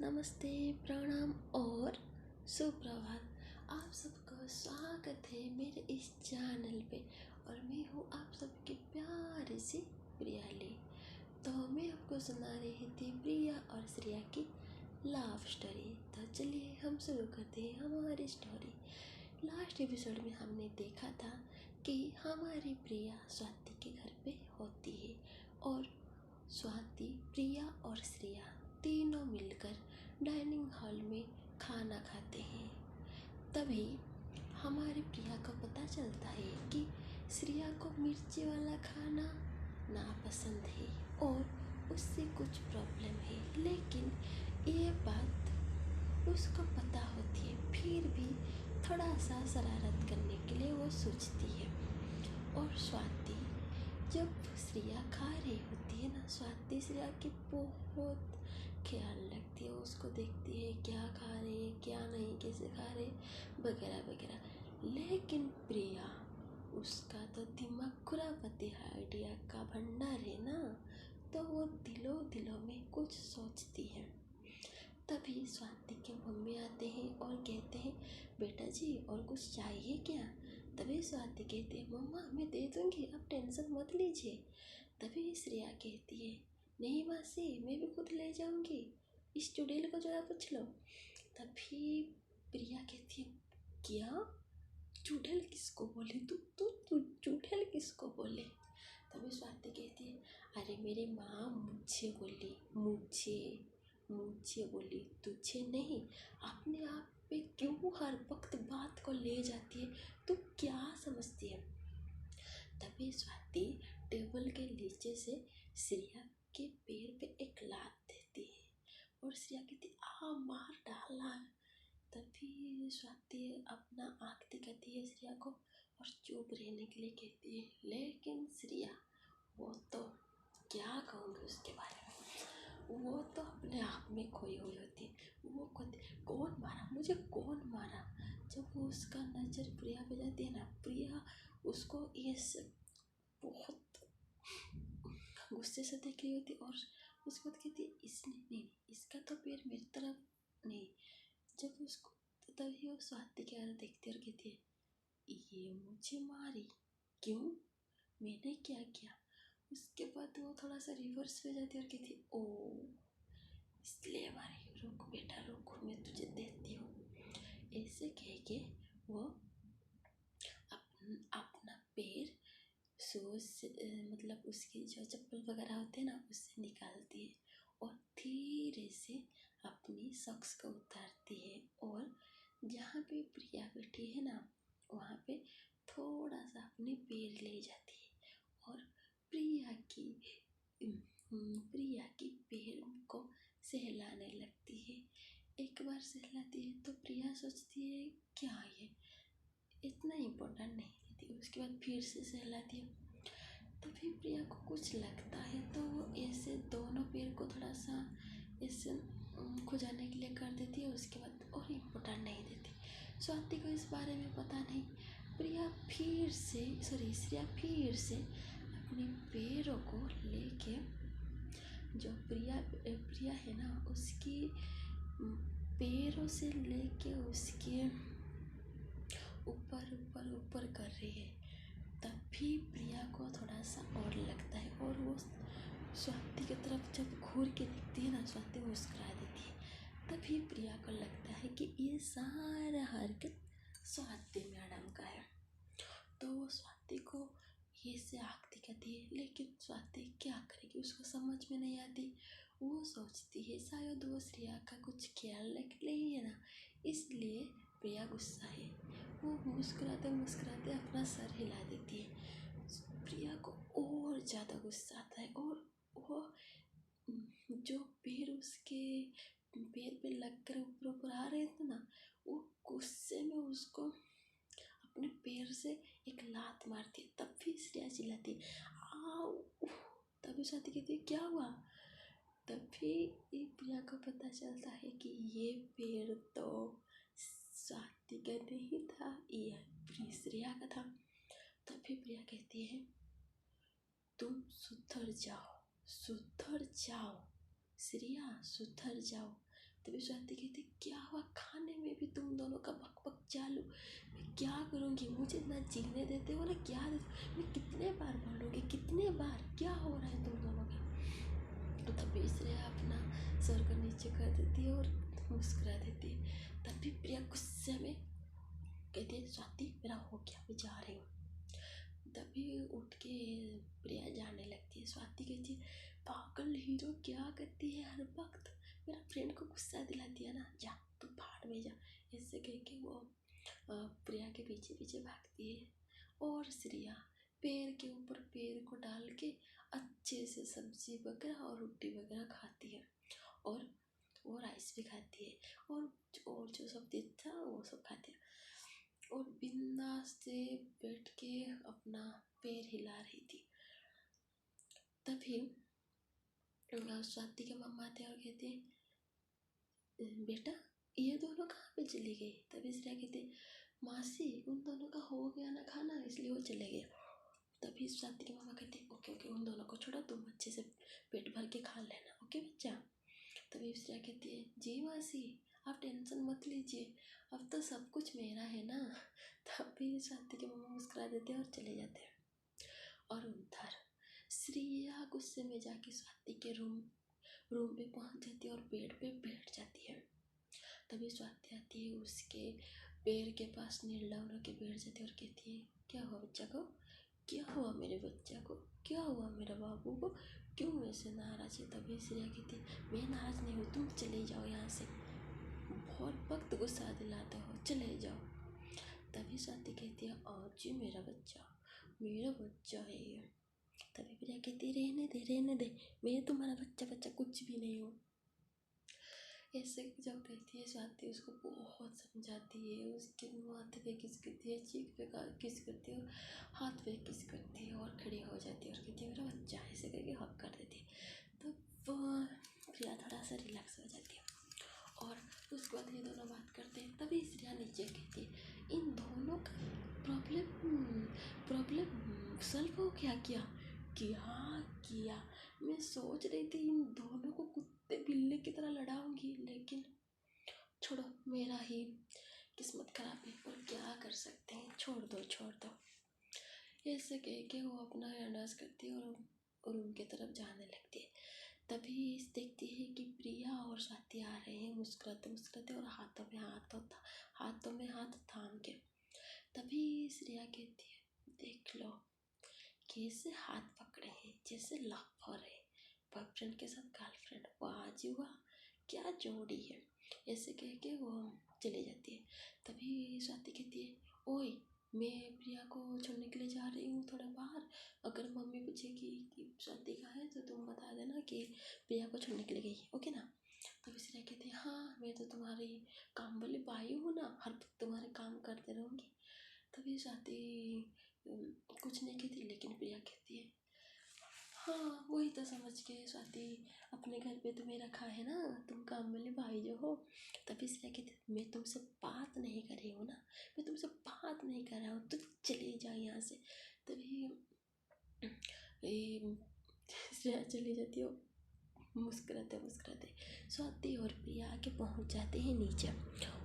नमस्ते, प्रणाम और सुप्रभात। आप सबका स्वागत है मेरे इस चैनल पे और मैं हूँ आप सबकी प्यारी सी प्रियाली। तो मैं आपको सुना रही थी प्रिया और श्रेया की लव स्टोरी। तो चलिए हम शुरू करते हैं हमारी स्टोरी। लास्ट एपिसोड में हमने देखा था कि हमारी प्रिया स्वाति के घर पे होती है और स्वाति, प्रिया और श्रेया तीनों मिलकर डाइनिंग हॉल में खाना खाते हैं। तभी हमारी प्रिया को पता चलता है कि श्रेया को मिर्ची वाला खाना नापसंद है और उससे कुछ प्रॉब्लम है, लेकिन ये बात उसको पता होती है। फिर भी थोड़ा सा शरारत करने के लिए वो सोचती है। और स्वाति जब श्रेया खा रही होती है ना, स्वाति श्रेया की बहुत ख्याल रखती है, उसको देखती है क्या खा रहे क्या नहीं, कैसे खा रहे वगैरह वगैरह। लेकिन प्रिया, उसका तो दिमाग खुरापती आइडिया का भंडार है ना, तो वो दिलों दिलों में कुछ सोचती है। तभी स्वाति के मम्मी आते हैं और कहते हैं, बेटा जी और कुछ चाहिए क्या? तभी स्वाति कहती है, मम्मा मैं दे दूँगी, आप टेंशन मत लीजिए। तभी श्रेया कहती है, नहीं मासी मैं भी खुद ले जाऊँगी, इस चुड़ैल को जरा पूछ लो। तभी प्रिया कहती है, क्या? चुड़ैल किसको बोले? तू चुड़ैल किसको बोले? तभी स्वाति कहती है, अरे मेरी माँ मुझे बोली, मुझे बोली, तुझे नहीं। अपने आप पे क्यों हर वक्त बात को ले जाती है? तू क्या समझती है? तभी स्वाति टेबल के नीचे से श्रेया के पैर पे एक लात देती है और श्रेया कहती आ मार डाला। तभी स्वाति अपना आँख दिखाती है श्रेया को और चुप रहने के लिए कहती है, लेकिन श्रेया वो तो क्या कहूँगी उसके बारे में, वो तो अपने आप में खोई हुई होती है। वो कौन मारा मुझे, कौन मारा? जब वो उसका नज़र प्रिया पे जाती है ना, प्रिया उसको ये बहुत गुस्से से देख रही होती और उसके बाद कहती है, इसने नहीं, इसका तो पैर मेरी तरफ नहीं। जब उसको तभी वो स्वाति के आगे देखती और कहती है, ये मुझे मारी क्यों, मैंने क्या किया? उसके बाद वो थोड़ा सा रिवर्स में जाती है और कहती है, ओ इसलिए मारी, रुक बेटा रुक, मैं तुझे देती हूँ। ऐसे कह के वो अपना पैर शूज मतलब उसकी जो चप्पल वगैरह होते हैं ना, उससे निकालती है और धीरे से अपनी सॉक्स को उतारती है और जहाँ पे प्रिया बैठी है ना, वहाँ पे थोड़ा सा अपने पैर ले जाती है और प्रिया की पैर को सहलाने लगती है। एक बार सहलाती है तो प्रिया सोचती है क्या ये इतना इम्पोर्टेंट नहीं लेती, उसके बाद फिर से सहलाती है। तभी प्रिया को कुछ लगता है तो वो ऐसे दोनों पैर को थोड़ा सा ऐसे खुजाने के लिए कर देती है, उसके बाद और इम्पोर्टेंट नहीं देती। स्वाति को इस बारे में पता नहीं। श्रेया फिर से अपने पैरों को लेके, जो प्रिया है ना, उसकी पैरों से लेके उसके ऊपर ऊपर ऊपर कर रही है। तभी प्रिया को थोड़ा सा और लगता है और वो स्वाति की तरफ जब घूर के देखती है ना, स्वाति मुस्कुरा देती है। तभी प्रिया को लगता है कि ये सारा हरकत स्वाति मैडम का है, तो वो स्वाति को ये से आँख दिखाती है। लेकिन स्वाति क्या करेगी, उसको समझ में नहीं आती। वो सोचती है शायद वो श्रेया का कुछ ख्याल रख रही है ना, इसलिए प्रिया गुस्सा है। वो मुस्कुराते मुस्कुराते अपना सर हिला देती है। प्रिया को और ज़्यादा गुस्सा आता है और वो जो पैर उसके पैर पे लगकर ऊपर ऊपर आ रहे थे ना, वो गुस्से में उसको अपने पैर से एक लात मारती है। तब भी श्रेया चिल्लाती है, आओ। तभी स्वाति कहती है, क्या हुआ? तभी प्रिया को पता चलता है कि ये पैर तो स्वाति का नहीं था, ये श्रेया का था। तभी प्रिया कहती है, तुम सुधर जाओ श्रेया, सुधर जाओ। तभी स्वाति कहती क्या हुआ, खाने में भी तुम दोनों का बक बक चालू, मैं क्या करूँगी, मुझे ना जीने देते हो ना क्या देते, मैं कितने बार बोलूँगी, कितने बार, क्या हो रहा है तुम दोनों का। तो तभी श्रेया अपना सर को नीचे कर देती है और मुस्कुरा देती है। तभी प्रिया गुस्से में कहती है स्वाति मेरा हो गया, मैं जा रही हूँ। तभी उठ के प्रिया जाने लगती है। स्वाति कहती है पागल हीरो क्या करती है हर वक्त, मेरा फ्रेंड को गुस्सा दिलाती है ना, जा तू भाड़ में जा। ऐसे कह के वो प्रिया के पीछे पीछे भागती है और श्रेया पैर के ऊपर पैर को डाल के अच्छे से सब्जी वगैरह और रोटी वगैरह खाती है और वो राइस भी खाती है और जो सब था वो सब खाती है और बिंदास से बैठ के अपना पैर हिला रही थी। तभी स्वाति के मम्मा आते और कहते बेटा ये दोनों कहाँ पे चली गई। तभी श्रेया कहती मासी उन दोनों का हो गया ना खाना इसलिए वो चले गए। तभी स्वाति के मम्मा कहते ओके ओके उन दोनों को छोड़ो, तुम अच्छे से पेट भर के खा लेना, ओके बच्चा। तभी श्रेया कहती है जी मासी आप टेंशन मत लीजिए, अब तो सब कुछ मेरा है ना। तभी स्वाति के मम्मा मुस्कुरा देते हैं और चले जाते हैं। और उधर श्रेया गुस्से में जाके स्वाति के रूम पे पहुंच जाती है और बेड पे बैठ जाती है। तभी स्वाति आती है उसके पैर के पास नील के बैठ जाती है और कहती है क्या हुआ बच्चा को, क्या हुआ मेरे बच्चा को, क्या हुआ मेरे बाबू को, क्यों ऐसे नाराज है। तभी श्रेया कहती है मैं नाराज नहीं हूँ, तुम चले जाओ यहाँ से, बहुत वक्त गुस्सा दिलाते हो, चले जाओ। तभी स्वाति कहती है जी मेरा बच्चा है ये। तभी प्रिया कहती रहने दे मैं तुम्हारा बच्चा कुछ भी नहीं हूँ। ऐसे जब कहती है स्वाति उसको बहुत समझाती है, उसके माथे पे किस करती है, चीख पे किस करती है और हाथ पे किस करती है और खड़ी हो जाती है और कहती है मेरा बच्चा, ऐसे करके हक कर देती है। तो प्रिया थोड़ा सा रिलैक्स हो जाती है और उसके बाद ये दोनों बात करते हैं। तभी श्रेया नीचे कहती है इन दोनों का प्रॉब्लम सॉल्व हो गया क्या। मैं सोच रही थी इन दोनों को कुत्ते बिल्ली की तरह लड़ाऊंगी, लेकिन छोड़ो मेरा ही किस्मत खराब है और क्या कर सकते हैं, छोड़ दो। ऐसे कह के वो अपना डांस करती है और उनके तरफ जाने लगती है। तभी देखती है कि प्रिया और स्वाति आ रहे हैं मुस्कुराते और हाथों में हाथ थाम के। तभी श्रेया कहती है देख लो कैसे हाथ पकड़े हैं, जैसे लवर है, बॉयफ्रेंड के साथ गर्लफ्रेंड, वाह जी वाह क्या जोड़ी है। ऐसे कह के वो चली जाती है। तभी स्वाति कहती है ओए मैं प्रिया को छोड़ने के लिए जा रही हूँ थोड़ा बाहर, अगर मम्मी पूछेगी कि स्वाति कहाँ है तो तुम बता देना कि प्रिया को छोड़ने के लिए गई, ओके ना। तभी श्रेया कहती है हाँ मैं तो तुम्हारी काम वाली बाई हूँ ना, हर वक्त तुम्हारे काम करते रहूँगी। तभी स्वाति कुछ नहीं कहती, लेकिन प्रिया कहती है हाँ वही तो समझ के स्वाति अपने घर पे तुम्हें रखा है ना, तुम काम वाली भाई जो हो। तभी श्रेया कहती मैं तुमसे बात नहीं कर रही हूँ ना, मैं तुमसे बात नहीं कर रहा हूँ, तो चले जाओ यहाँ से। तभी श्रेया चली जाती है मुस्कुराते स्वाति और प्रिया आके पहुँच जाते हैं नीचे।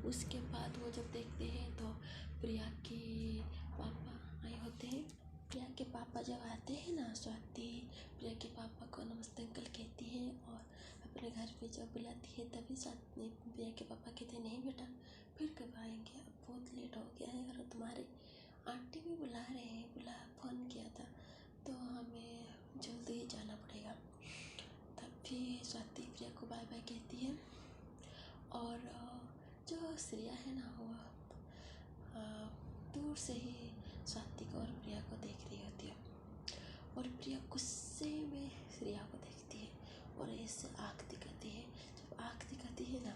उसके बाद वो जब देखते हैं तो प्रिया के पापा आए होते हैं। प्रिया के पापा जब आते हैं ना, स्वाति प्रिया के पापा को नमस्ते अंकल कहती है और अपने घर पे जब बुलाती है तभी स्वाति प्रिया के पापा कहते हैं नहीं बेटा फिर कब आएंगे, अब बहुत लेट हो गया है और तुम्हारे आंटी भी बुला रहे हैं, फ़ोन किया था तो हमें जल्दी ही जाना पड़ेगा। तभी स्वाति प्रिया को बाय बाय कहती है और जो श्रेया है ना वो दूर से ही स्वाति को और प्रिया को देख रही होती है और प्रिया गुस्से में श्रेया को देखती है और ऐसे आँख दिखाती है। जब आँख दिखाती है ना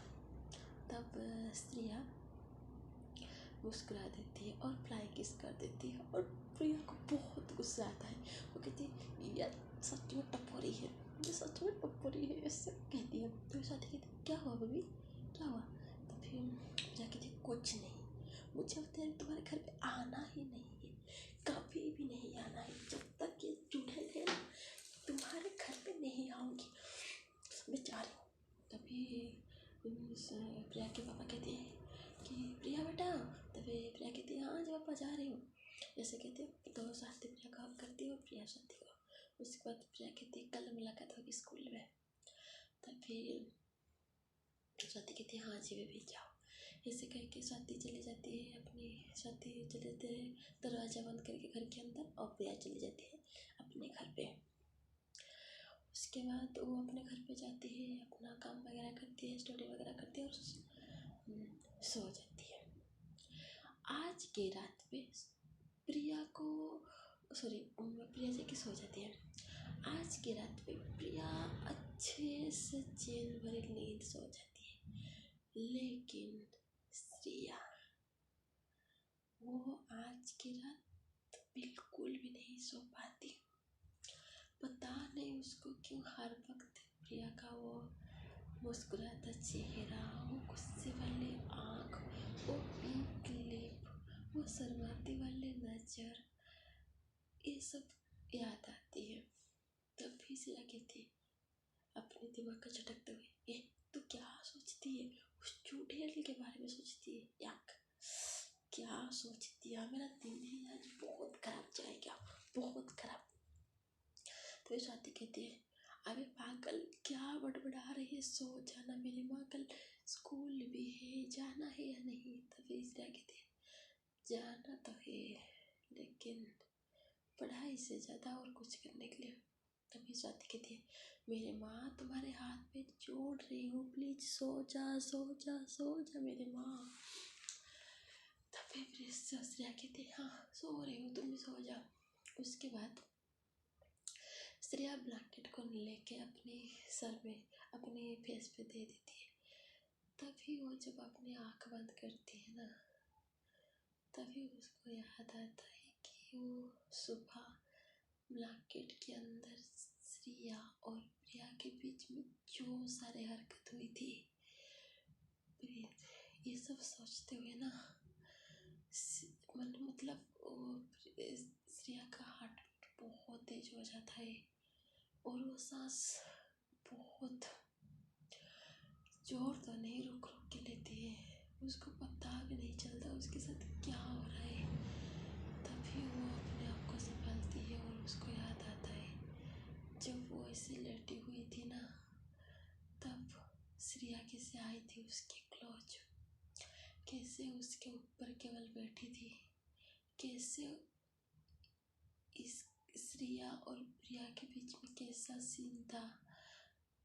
तब श्रेया मुस्कुरा देती है और फ्लाई किस कर देती है और प्रिया को बहुत गुस्सा आता है। वो कहती है यार सच में टपोरी है, ये सच में टपोरी है, ऐसे कहती है। तो स्वाति कहती है क्या हुआ बेबी क्या हुआ। तो फिर प्रिया कहती है कुछ नहीं, मुझे तुम्हारे घर पे आना ही नहीं है, कभी भी नहीं आना है, जब तक ये चूड़े थे ना तुम्हारे घर पे नहीं आऊँगी, मैं जा रही हूँ। तभी जा रही हूँ, जैसे कहते हैं तो स्वाति प्रिया को हक करती है और प्रिया स्वाति को। उसके बाद प्रिया कहती है कल मुलाकात होगी स्कूल में। तब फिर स्वाति कहती है हाँ जी बेबी जाओ। ऐसे कह के स्वाति चली जाती है स्वाति चले जाते हैं दरवाज़ा बंद करके घर के अंदर, और प्रिया चली जाती है अपने घर पे। उसके बाद वो अपने घर पे जाती है, अपना काम वगैरह करती है, स्टडी वगैरह करती है और सो जाती है। आज की रात पे प्रिया जी की सो जाती है। आज की रात पे प्रिया अच्छे से चैन भरी नींद सो जाती है, लेकिन श्रेया वो आज की रात बिल्कुल भी नहीं सो पाती। पता नहीं उसको क्यों हर वक्त प्रिया का वो मुस्कुराता चेहरा, वो गुस्से वाली आँख, वो पिंक लिप, वो शर्माती वाली नज़र, ये सब याद आती है। तब भी श्रेया कहती है अपने दिमाग का झटकते हुए, ए तू क्या सोचती है? उस चुड़ैल के बारे में सोचती है? याक क्या सोचती है? मेरा दिन ही आज बहुत खराब जाएगा, बहुत खराब। तो स्वाति कहती है अबे पागल क्या बड़बड़ा रही है, सो जाना, मेरी माँ कल स्कूल भी है, जाना है या नहीं? तभी श्रेया कहती है जाना तो है, लेकिन पढ़ाई से ज़्यादा और कुछ करने के लिए। तभी स्वाति कहती है मेरी माँ तुम्हारे हाथ पे जोड़ रही हूँ, प्लीज सो जा सो जा सो जा मेरी माँ। तभी फिर श्रेया कहती है हाँ सो रही हूँ, तुम भी सो जाओ। उसके बाद श्रेया ब्लैंकेट को लेके अपने सर में अपने फेस पे दे देती है। तभी वो जब अपनी आँख बंद करती है ना, तभी उसको याद आता है कि वो सुबह ब्लैंकेट के अंदर श्रेया और प्रिया के बीच में जो सारे हरकत हुई थी, ये सब सोचते हुए ना मतलब श्रेया का हार्ट बहुत तेज हो जाता है और वो सांस बहुत जोर तो नहीं रुक के लेती है। उसको पता भी नहीं चलता उसके साथ क्या हो रहा है। तभी वो अपने आप को संभालती है और उसको याद आता है जब वो ऐसे लेटी हुई थी ना, तब श्रेया कैसे आई थी उसके क्लोज, कैसे उसके ऊपर केवल बैठी थी, कैसे इस श्रेया और प्रिया के बीच में कैसा सीन था।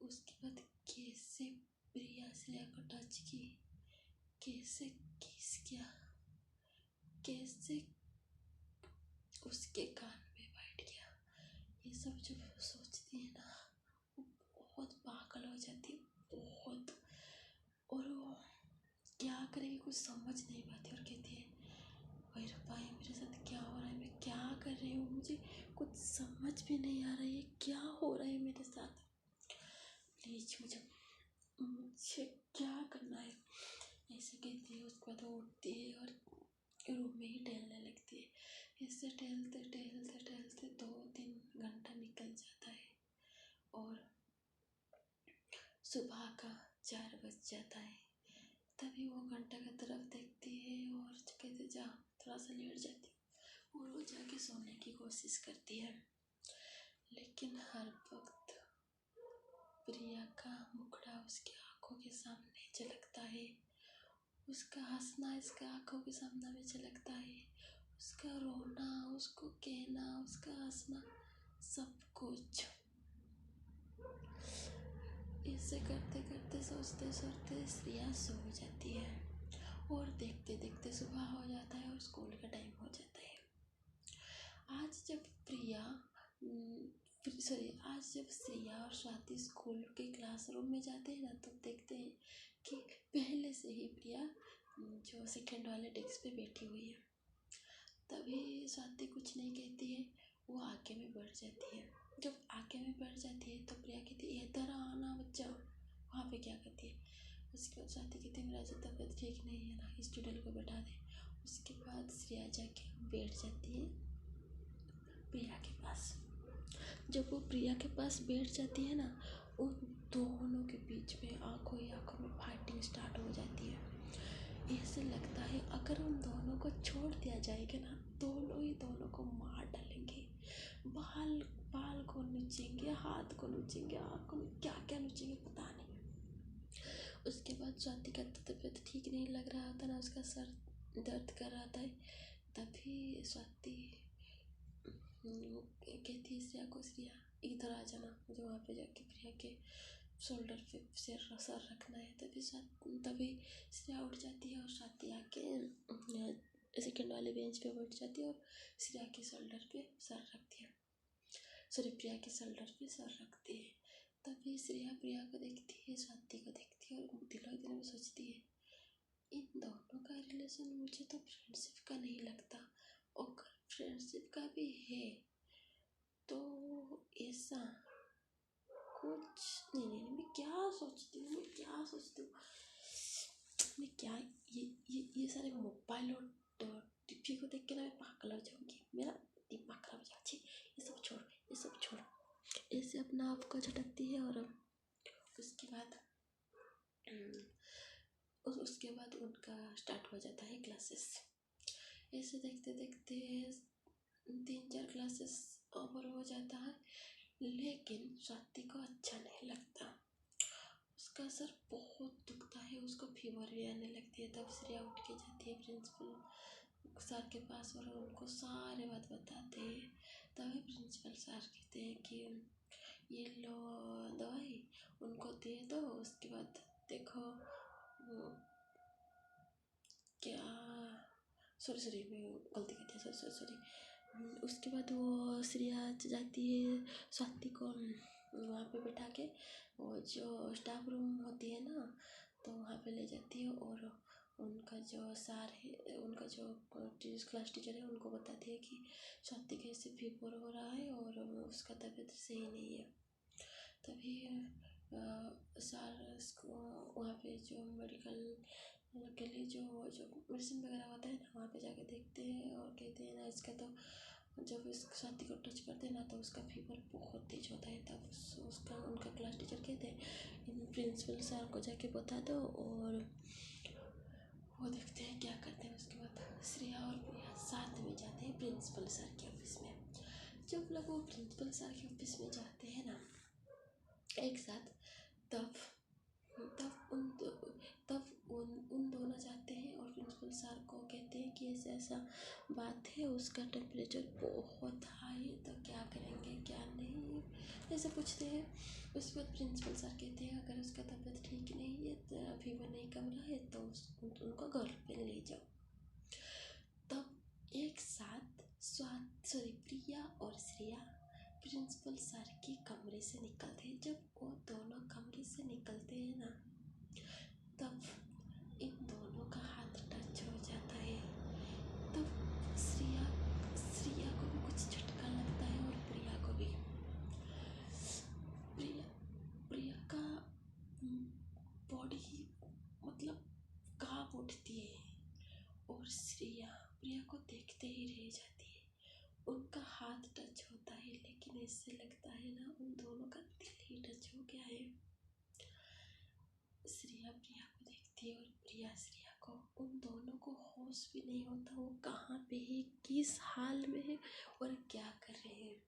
उसके बाद कैसे प्रिया श्रेया को टच की, कैसे किस किया, कैसे उसके कान में बैठ गया, ये सब जब सोचती है ना वो बहुत पागल हो जाती है बहुत। और वो क्या करेगी कुछ समझ नहीं पाती और कहती है भाई रब्बा ये मेरे साथ क्या हो रहा है, मैं क्या कर रही हूँ, मुझे कुछ समझ भी नहीं आ रहा है क्या हो रहा है मेरे साथ, प्लीज मुझे क्या करना है, ऐसे कहती है। उसके बाद वो उठती है और रूम में ही टहलने लगती है। इससे टहलते टहलते टहलते 2-3 घंटा निकल जाता है और सुबह का 4 बज जाता है। तभी वो घंटा की तरफ देखती है और कहते जा थोड़ा सा लेट जाती है और वो जाके सोने की कोशिश करती है। लेकिन हर वक्त प्रिया का मुखड़ा उसकी आंखों के सामने झलकता है, उसका हंसना इसके आंखों के सामने झलकता है, उसका रोना, उसको कहना, उसका हंसना, सब कुछ। ऐसे करते करते सोचते सोचते श्रेया सो जाती है और देखते देखते सुबह हो जाता है और स्कूल का टाइम हो जाता है। आज जब श्रेया और स्वाति स्कूल के क्लासरूम में जाते हैं ना, तब देखते हैं कि पहले से ही प्रिया जो सेकंड वाले डेस्क पे बैठी हुई है। तभी स्वाति कुछ नहीं कहती है, वो आगे में बढ़ जाती है। जब आगे में बढ़ जाती है तो प्रिया कहती है इधर आना बच्चा, वहाँ पे क्या करती है। उसके बाद स्वाति कहती है मेरा जो तबीयत ठीक नहीं है ना, इस चुड़ैल को बैठा दे। उसके बाद श्रेया जाके बैठ जाती है प्रिया के पास। जब वो प्रिया के पास बैठ जाती है ना, उन दोनों के बीच में आंखों ही आंखों में फाइटिंग स्टार्ट हो जाती है। ऐसे लगता है अगर उन दोनों को छोड़ दिया जाएगा ना, दोनों ही दोनों को मार डालेंगे। बाल बाल को नोचेंगे, हाथ को नोचेंगे, आँख को क्या क्या नोचेंगे पता नहीं। उसके बाद स्वाति का तबीयत ठीक नहीं लग रहा था ना, उसका सर दर्द कर रहा था। तभी स्वाति कहती है श्रेया को, श्रेया इधर आ जाना, मुझे वहाँ पे जाके प्रिया के शोल्डर पे सर रखना है। तभी श्रेया उठ जाती है और स्वाति आके सेकंड वाले बेंच पे बैठ जाती है और श्रेया के शोल्डर पे सर रखती है, सॉरी प्रिया के शोल्डर पे सर रखती है। तभी श्रेया प्रिया को देखती है, स्वाति को देखती है और दिलो दिल में सोचती है, इन दोनों का रिलेशन मुझे तो फ्रेंडशिप का नहीं लगता, और फ्रेंडशिप का भी है तो ऐसा कुछ नहीं। मैं क्या सोचती हूँ मैं क्या ये सारे मोबाइल और टीवी को देख के ना मैं पागल हो जाऊँगी, मेरा दिमाग खराब हो जाएगा। ये सब छोड़ ऐसे अपना आप को झटकती है। और उसके बाद उनका स्टार्ट हो जाता है क्लासेस। ऐसे देखते देखते 3-4 क्लासेस ओवर हो जाता है, लेकिन स्वाति को अच्छा नहीं लगता, उसका सर बहुत दुखता है, उसको फीवर भी आने लगती है। तब श्रेया उठ के जाती है प्रिंसिपल सर के पास और उनको सारे बात बताते हैं। तभी प्रिंसिपल सर कहते हैं कि ये लो दवाई उनको दे दो, उसके बाद देखो क्या सॉरी मैं गलती कर दिया, सॉरी। उसके बाद वो श्रेया जाती है स्वाति को वहाँ पे बैठा के, वो जो स्टाफ रूम होती है ना, तो वहाँ पे ले जाती है और उनका जो सर है, उनका जो क्लास टीचर है, उनको बताती है कि स्वाति के ऐसे फीवर हो रहा है और उसका तबीयत सही नहीं है। तभी सर वहाँ पे जो मेडिकल के लिए जो मेडिसिन वगैरह होता है ना, वहाँ पे जाके देखते हैं और कहते हैं ना, इसका तो जब इस स्वाति को टच करते हैं ना तो उसका फीवर बहुत तेज होता है। तब उनका क्लास टीचर कहते हैं इन प्रिंसिपल सर को जाके बता दो, और वो देखते हैं क्या करते हैं। उसके बाद श्रेया और प्रिया साथ में जाते हैं प्रिंसिपल सर के ऑफिस में। जब लोग वो प्रिंसिपल सर के ऑफिस में जाते हैं ना एक साथ, तब उन दोनों जाते हैं और प्रिंसिपल सर को कहते हैं कि ऐसा बात है, उसका टेम्परेचर बहुत हाई है, तो क्या करेंगे क्या नहीं, ऐसे पूछते हैं। उसके बाद प्रिंसिपल सर कहते हैं अगर उसका तबीयत ठीक नहीं है, तो फीवर नहीं कम रहा है, तो उनको घर पे ले जाओ। तब एक साथ प्रिया और श्रेया प्रिंसिपल सर के कमरे से निकलते हैं। जब वो दोनों कमरे से निकलते हैं ना, तब इन दोनों का हाथ टच हो जाता है। तब श्रेया को भी कुछ झटका लगता है और प्रिया को भी। प्रिया का बॉडी मतलब कांप उठती है और प्रिया को देखते ही रह जाती है। उनका हाथ टच होता है, लेकिन इससे लगता है ना उन दोनों का दिल ही टच हो गया है। श्रेया प्रिया को देखती है और प्रिया श्रेया को। उन दोनों को होश भी नहीं होता वो कहाँ पे है, किस हाल में है और क्या कर रहे हैं।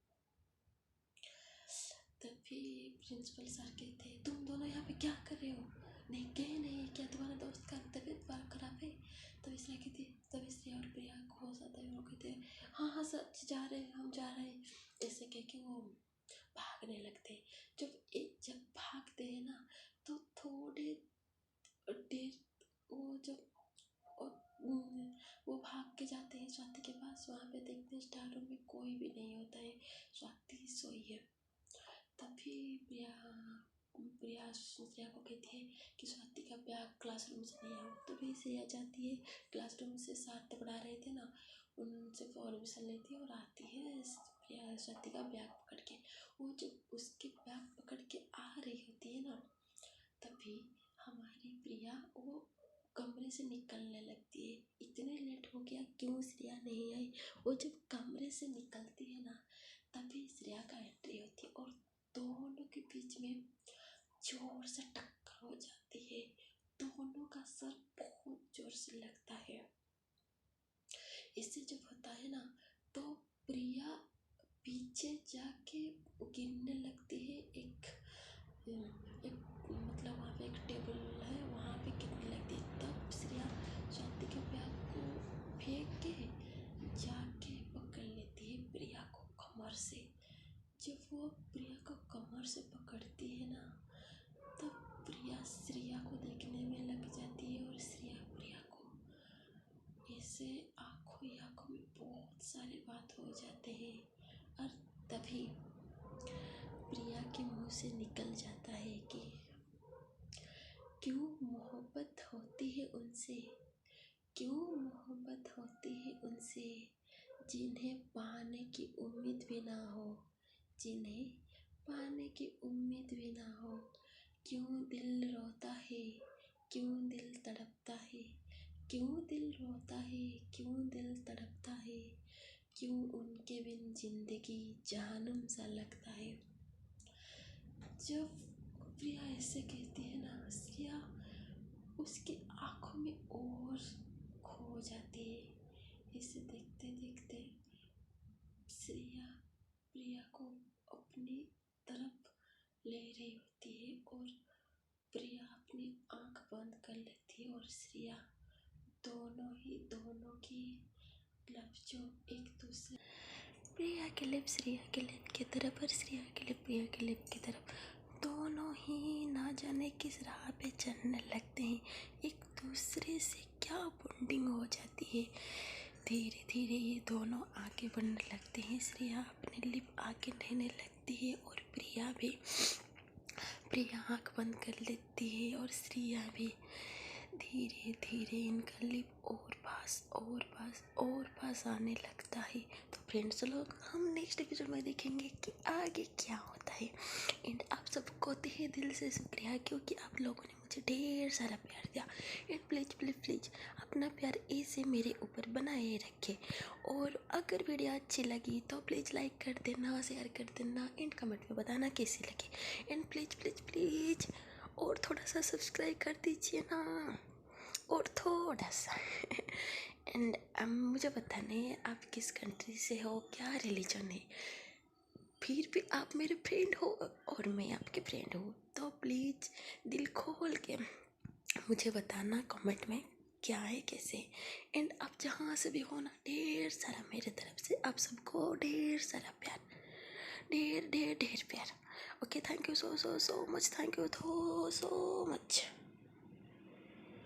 तभी प्रिंसिपल सर कहते हैं तुम दोनों यहाँ पे क्या कर रहे हो, नहीं कहे नहीं क्या तुम्हारा दोस्त का तबीयत खराब है। तभी श्रेया और प्रिया को होश आता है, वो कहते हैं हाँ सच जा रहे हैं, हम जा रहे हैं, ऐसे कह के वो भागने लगते हैं। जब भागते हैं ना, तो थोड़े देर वो भाग के जाते हैं स्वाति के पास। वहाँ पे देखते हैं स्टाफ रूम में कोई भी नहीं होता है, स्वाति सोई है। तभी प्रिया श्रेया को कहती है कि स्वाति का बैग क्लासरूम से नहीं आओ। तभी श्रेया जाती है क्लासरूम से, साथ पकड़ा रहे थे ना, उनसे परमिशन लेती है और आती है प्रिया स्वाति का बैग पकड़ के। वो जब उसके बैग पकड़ के आ रही होती है ना, तभी हमारी प्रिया वो कमरे से निकलने लगती है। इतने लेट हो गया क्यों श्रेया नहीं आई। वो जब कमरे से निकलती है ना, तभी श्रेया का एंट्री होती है और दोनों के बीच में जोर से टक्कर हो जाती है। दोनों का सर बहुत जोर से जाके गिरने लगती है। एक मतलब वहाँ पे एक टेबल है, वहाँ पे गिरने लगती है। तब श्रेया स्वाति के बैग को फेंक के जाके पकड़ लेती है प्रिया को कमर से। जब वो प्रिया को कमर से पकड़ती है ना, तब प्रिया श्रेया को देखने में लग जाती है और श्रेया प्रिया को ऐसे आंखों ही आंखों में बहुत सारी बात हो जाते हैं। और तभी प्रिया के मुंह से निकल जाता है कि क्यों मोहब्बत होती है उनसे, क्यों मोहब्बत होती है उनसे जिन्हें पाने की उम्मीद भी ना हो, जिन्हें पाने की उम्मीद भी ना हो। क्यों दिल रोता है, क्यों दिल तड़पता है, क्यों दिल रोता है, क्यों दिल तड़पता है, क्यों उनके बिन जिंदगी जहन्नुम सा लगता है। जब प्रिया ऐसे कहती है ना, श्रेया उसकी आंखों में और खो जाती है। इसे देखते देखते श्रेया प्रिया को अपनी तरफ ले रही होती है और प्रिया अपनी आंख बंद कर लेती है और श्रेया दोनों की लिप्स जो एक दूसरे, प्रिया के लिप श्रेया के लिप की तरफ और श्रेया के लिप प्रिया के लिप की तरफ, दोनों ही ना जाने किस राह पे चलने लगते हैं। एक दूसरे से क्या बॉन्डिंग हो जाती है। धीरे धीरे ये दोनों आगे बढ़ने लगते हैं। श्रेया अपने लिप आगे रहने लगती है और प्रिया आँख बंद कर लेती है और श्रेया भी। धीरे धीरे इनका लिप और पास आने लगता है। तो फ्रेंड्स लोग, हम नेक्स्ट एपिसोड में देखेंगे कि आगे क्या होता है। एंड आप सबको तहे दिल से शुक्रिया, क्योंकि आप लोगों ने मुझे ढेर सारा प्यार दिया। एंड प्लीज़ अपना प्यार ऐसे मेरे ऊपर बनाए रखें। और अगर वीडियो अच्छी लगी तो प्लीज़ लाइक कर देना, शेयर कर देना एंड कमेंट में बताना कैसी लगी। एंड प्लीज़ और थोड़ा सा सब्सक्राइब कर दीजिए ना, और थोड़ा सा एंड मुझे बताने आप किस कंट्री से हो, क्या रिलीजन है, फिर भी आप मेरे फ्रेंड हो और मैं आपके फ्रेंड हूँ। तो प्लीज़ दिल खोल के मुझे बताना कमेंट में क्या है कैसे। एंड आप जहाँ से भी हो ना, ढेर सारा मेरे तरफ से आप सबको ढेर सारा प्यार, ढेर प्यार। Okay, thank you so much, thank you so much.